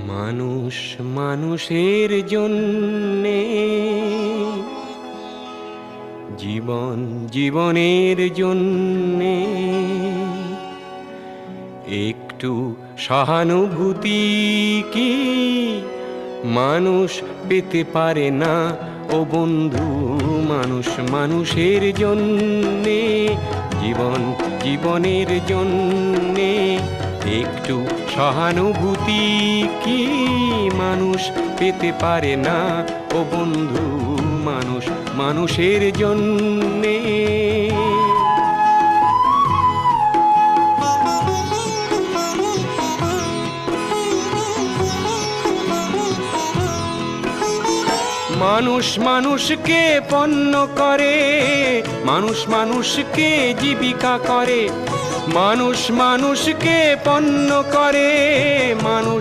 মানুষ মানুষের জন্যে, জীবন জীবনের জন্যে একটু সহানুভূতি কি মানুষ পেতে পারে না ও বন্ধু? মানুষ মানুষের জন্যে, জীবন জীবনের জন্যে একটু সহানুভূতি কি মানুষ পেতে পারে না ও বন্ধু? মানুষ মানুষের জন্যে। মানুষ মানুষকে পণ্য করে, মানুষ মানুষকে জীবিকা করে, মানুষ মানুষকে পণ্য করে, মানুষ